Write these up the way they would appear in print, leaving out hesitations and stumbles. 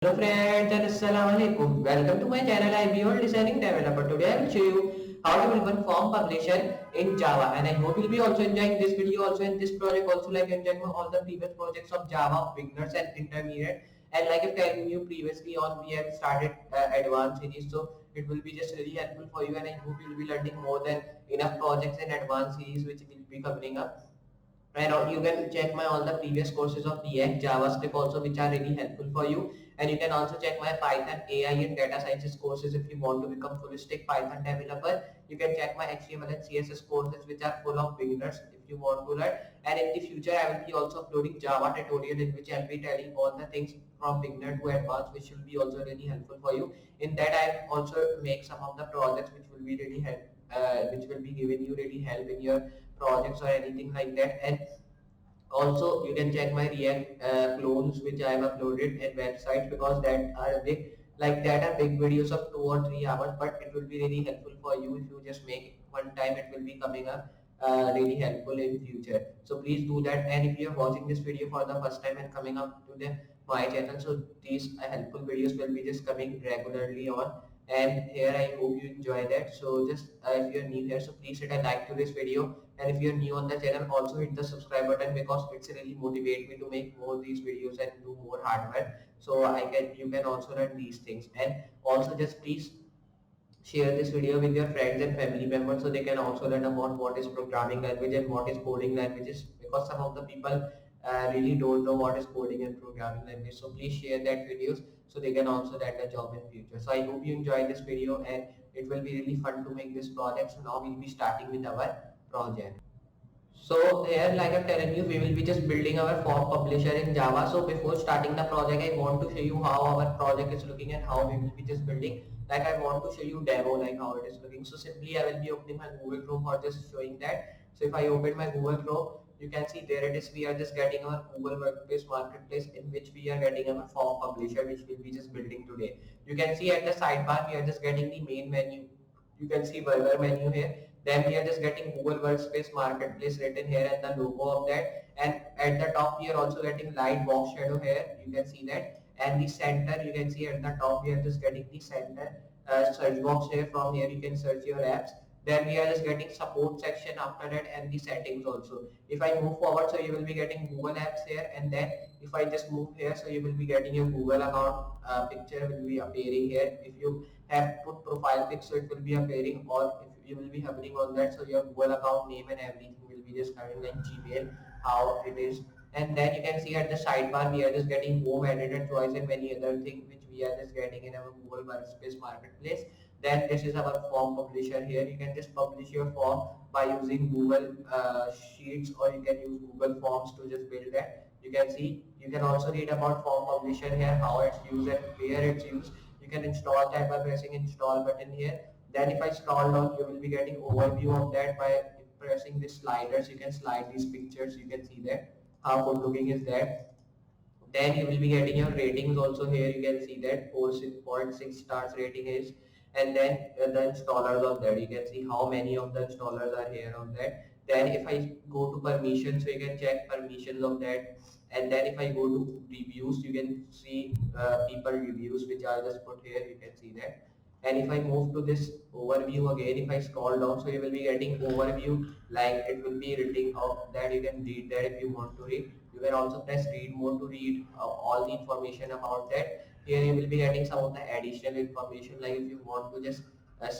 Hello friends and Assalamualaikum. Welcome to my channel. I am your designing developer. Today I will show you how to build one form publisher in Java, and I hope you'll be also enjoying this video also in this project also, like enjoying all the previous projects of Java beginners and intermediate. And like I telling you previously on, we have started advanced series, so it will be just really helpful for you, and I hope you'll be learning more than enough projects in advanced series which will be covering up. And you can check my all the previous courses of React, JavaScript also, which are really helpful for you. And you can also check my Python, AI and data sciences courses if you want to become full stack Python developer. You can check my HTML and CSS courses which are full of beginners if you want to learn. And in the future I will be also uploading Java tutorial in which I'll be telling all the things from beginner to advanced, which will be also really helpful for you. In that I also make some of the projects which will be really help, which will be giving you really help in your projects or anything like that. And also you can check my React clones which I have uploaded in websites, because that are big, like that are big videos of 2 or 3 hours, but it will be really helpful for you if you just make it one time. It will be coming up really helpful in future, so please do that. And if you are watching this video for the first time and coming up to the my channel, so these helpful videos will be just coming regularly on, and here I hope you enjoy that. So just if you're new here, so please hit a like to this video, and if you're new on the channel, also hit the subscribe button, because it's really motivate me to make more these videos and do more hard work, so you can also learn these things. And also just please share this video with your friends and family members, so they can also learn about what is programming language and what is coding languages, because some of the people really don't know what is coding and programming language. So please share that videos so they can also land a job in future. So I hope you enjoyed this video, and it will be really fun to make this project. So now we'll be starting with our project. So here, like I'm telling you, we will be just building our form publisher in Java. So before starting the project, I want to show you how our project is looking and how we will be just building. Like I want to show you demo, like how it is looking. So simply I will be opening my Google Chrome for just showing that. So if I open my Google Chrome, you can see there it is. We are just getting our Google Workspace Marketplace, in which we are getting our form publisher, which we'll be just building today. You can see at the sidebar, we are just getting the main menu. You can see burger menu here. Then we are just getting Google Workspace Marketplace written here and the logo of that. And at the top we are also getting light box shadow here. You can see that. And the center, you can see at the top we are just getting the center search box here. From here you can search your apps. Then we are just getting support section after that, and the settings also. If I move forward, so you will be getting Google Apps here, and then if I just move here, so you will be getting your Google account picture will be appearing here. If you have put profile pic, so it will be appearing, or if you will be hovering on that, so your Google account name and everything will be just coming like Gmail, how it is. And then you can see at the sidebar we are just getting home, editor choice and many other things which we are just getting in our Google Workspace Marketplace. Then this is our form publisher. Here you can just publish your form by using Google Sheets, or you can use Google Forms to just build that. You can see, you can also read about form publisher here, how it's used and where it's used. You can install that by pressing install button here. Then if I scroll down, you will be getting overview of that by pressing this sliders. You can slide these pictures. You can see that how good looking is that. Then you will be getting your ratings also here. You can see that 4.6 stars rating is. And then the installers of that, you can see how many of the installers are here on that. Then if I go to permissions, so you can check permissions of that. And then if I go to reviews, you can see people reviews which are just put here. You can see that. And if I move to this overview again, if I scroll down, so you will be getting overview, like it will be written of that. You can read that if you want to read. You can also press read more to read all the information about that. Here you will be getting some of the additional information, like if you want to just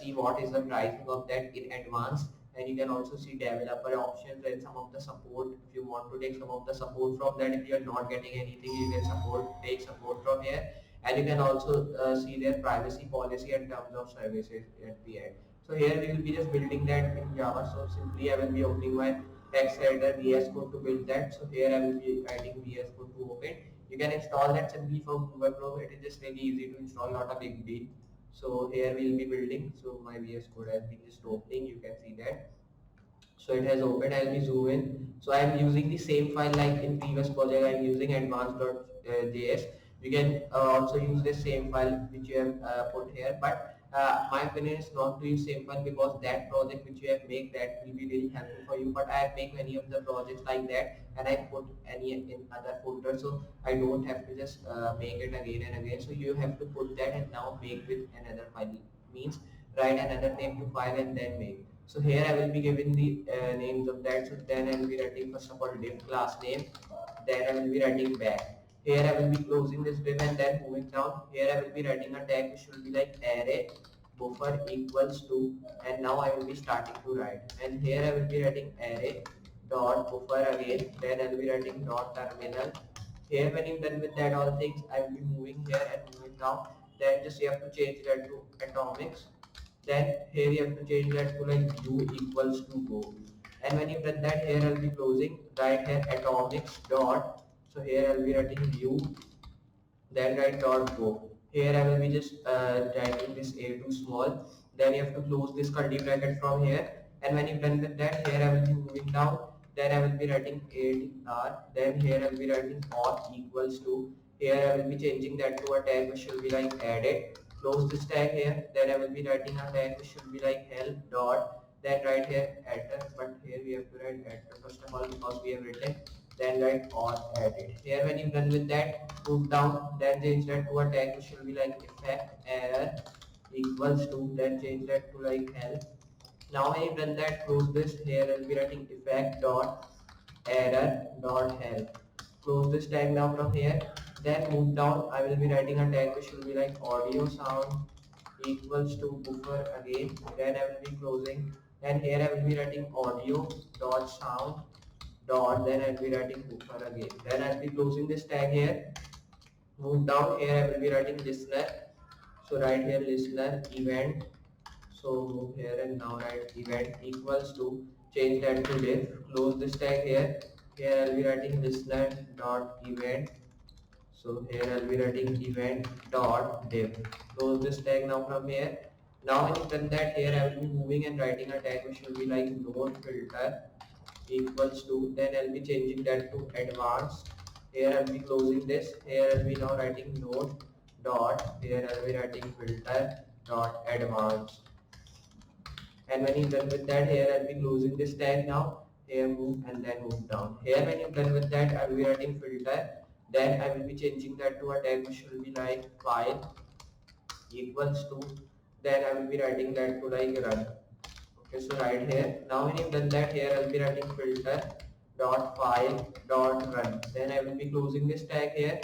see what is the pricing of that in advance. And you can also see developer options and some of the support. If you want to take some of the support from that, if you are not getting anything, you can take support from here. And you can also see their privacy policy and terms of services at the end. So here we will be just building that in Java. So simply I will be opening my text editor VS Code to build that. So here I will be writing VS Code to open. You can install that simply from Google Chrome. It is just really easy to install, not a big deal. So here we will be building. So my VS Code has been just opening. You can see that. So it has opened. I'll be zoom in. So I am using the same file like in previous project. I am using advanced.js. You can also use the same file which you have put here, but My opinion is not too simple, because that project which you have made, that will be really helpful for you. But I have made many of the projects like that, and I put any in other folder, so I don't have to just make it again and again. So you have to put that and now make with another file, means write another name to file and then make. So here I will be giving the names of that. So then I will be writing first of all div class name, then I will be writing back. Here I will be closing this div and then moving down. Here I will be writing a tag which will be like array buffer equals to, and now I will be starting to write. And here I will be writing array dot buffer again. Then I will be writing dot terminal. Here when you're done with that all things, I will be moving here and moving down. Then just you have to change that to atomics. Then here you have to change that to like u equals to go. And when you've done that, here I'll be closing right here atomics dot. So here I'll be writing u, then write dot go. Here I will be just writing this a too small. Then you have to close this curly bracket from here. And when you've done with that, here I will be moving down. Then I will be writing ADR. Then here I will be writing auth equals to. Here I will be changing that to a tag which will be like added. Close this tag here. Then I will be writing a tag which should be like help dot. Then right here address, but here we have to write address first of all because we have written. Then write auth added. Here when you're done with that, move down, then change that to a tag which will be like effect error equals to, then change that to like help. Now when you've done that, close this. Here I'll be writing effect dot error dot help. Close this tag now from here. Then move down. I will be writing a tag which will be like audio sound equals to buffer again. Then I will be closing. And here I will be writing audio dot sound dot. Then I will be writing buffer again. Then I will be closing this tag here. Move down. Here I will be writing listener. So right here listener event. So move here and now write event equals to, change that to div. Close this tag here. Here I'll be writing listener dot event. So here I'll be writing event dot div. Close this tag now from here. Now when you've done that, here I will be moving and writing a tag which will be like node filter equals to, then I'll be changing that to advanced. Here I'll be closing this. Here I'll be now writing node dot. Here I'll be writing filter dot advanced. And when you're done with that, here I'll be closing this tag now. Here move and then move down. Here when you're done with that, I'll be writing filter. Then I will be changing that to a tag which will be like file equals to. Then I will be writing that to like run. Okay, so right here. Now when you've done that, here I'll be writing filter dot file dot run. Then I will be closing this tag here.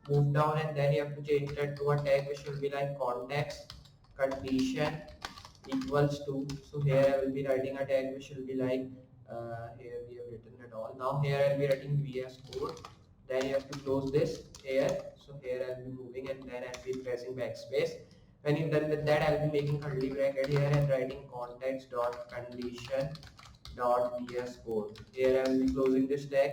Move down and then you have to change that to a tag which will be like context condition equals to. So here I will be writing a tag which will be like here we have written it all. Now here I will be writing VS code. Then you have to close this here. So here I will be moving and then I will be pressing backspace. When you're done with that, I will be making curly bracket here and writing context dot condition dot VS code. Here I will be closing this tag,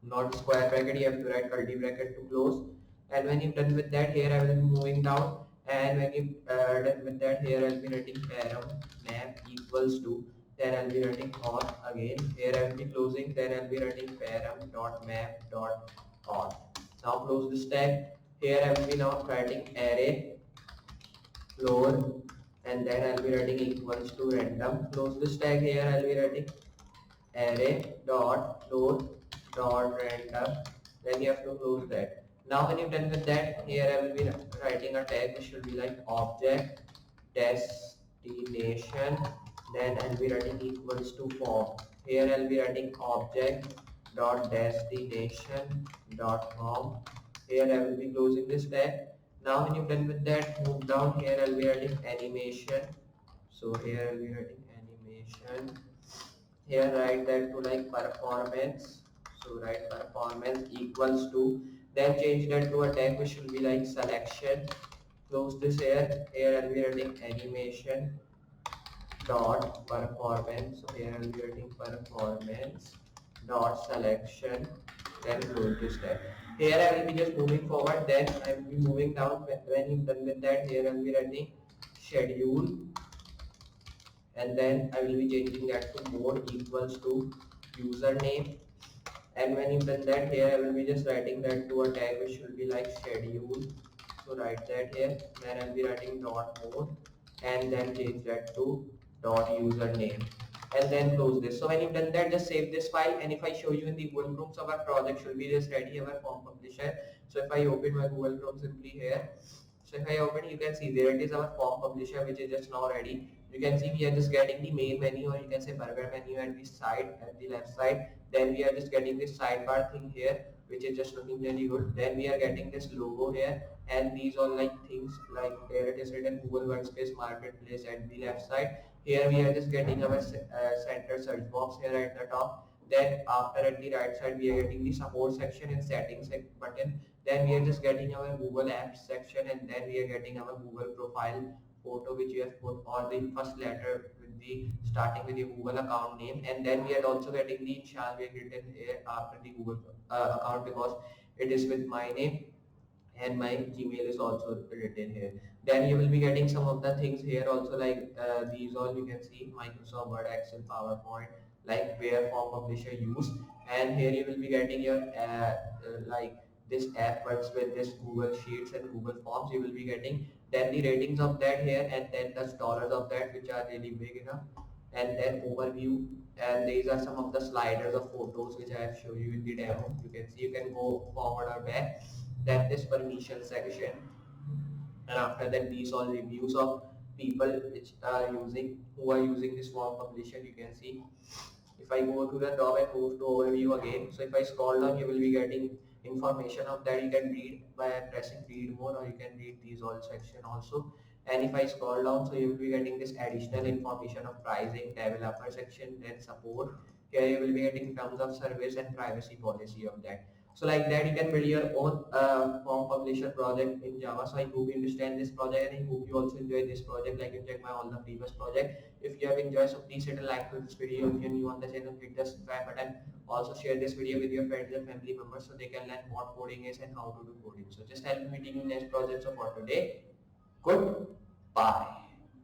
not square bracket. You have to write curly bracket to close. And when you're done with that, here I will be moving down. And when you done with that, here I'll be writing param map equals to. Then I'll be writing auth again. Here I'll be closing. Then I'll be writing param dot map dot auth. Now close this tag. Here I will be now writing array floor, and then I'll be writing equals to random. Close this tag here. I'll be writing array dot floor dot random. Then you have to close that. Now when you're done with that, here I will be writing a tag which will be like object destination. Then I'll be writing equals to form. Here I'll be writing object dot destination dot form. Here I will be closing this tag. Now when you're done with that, move down. Here I'll be writing animation. So here I'll be writing animation. Here write that to like performance. So write performance equals to. Then change that to a tag which will be like selection. Close this here. Here I'll be writing animation dot performance. So here I'll be writing performance dot selection. Then close this tag. Here I will be just moving forward. Then I will be moving down. When you're done with that, here I will be writing schedule. And then I will be changing that to mode equals to username. And when you've done that, here I will be just writing that to a tag which will be like schedule. So write that here. Then I'll be writing dot mode and then change that to dot username and then close this. So when you've done that, just save this file, and if I show you in the Google Chrome, so our project should be just ready, our form publisher. So if I open my Google Chrome simply here, so if I open, you can see there it is, our form publisher, which is just now ready. You can see we are just getting the main menu, or you can say burger menu at the side, at the left side. Then we are just getting this sidebar thing here, which is just looking really good. Then we are getting this logo here, and these all like things like there it is written Google Workspace Marketplace at the left side. Here we are just getting our center search box here at the top. Then after at the right side we are getting the support section and settings button. Then we are just getting our Google Apps section, and then we are getting our Google profile photo which you have put, or the first letter with the starting with the Google account name. And then we are also getting the shall be written here after the Google account, because it is with my name and my Gmail is also written here. Then you will be getting some of the things here also, like these all you can see Microsoft Word, Excel, PowerPoint, like where form publisher use. And here you will be getting your like this app works with this Google Sheets and Google Forms you will be getting. Then the ratings of that here, and then the dollars of that, which are really big enough. And then overview, and these are some of the sliders of photos which I have shown you in the demo. You can see you can go forward or back. Then this permission section, and after that these all reviews of people which are using, who are using this form publisher. You can see if I go to the top and move to overview again, so if I scroll down, you will be getting information of that. You can read by pressing read more, or you can read these all section also. And if I scroll down, so you will be getting this additional information of pricing, developer section, then support. Here you will be getting terms of service and privacy policy of that. So like that you can build your own form publisher project in Java. So I hope you understand this project, and I hope you also enjoy this project like you check my all the previous project. If you have enjoyed, so please hit a like to this video. If you're new on the channel, hit the subscribe button. Also share this video with your friends and family members so they can learn what coding is and how to do coding. So just help me meeting in next project. So for today, goodbye.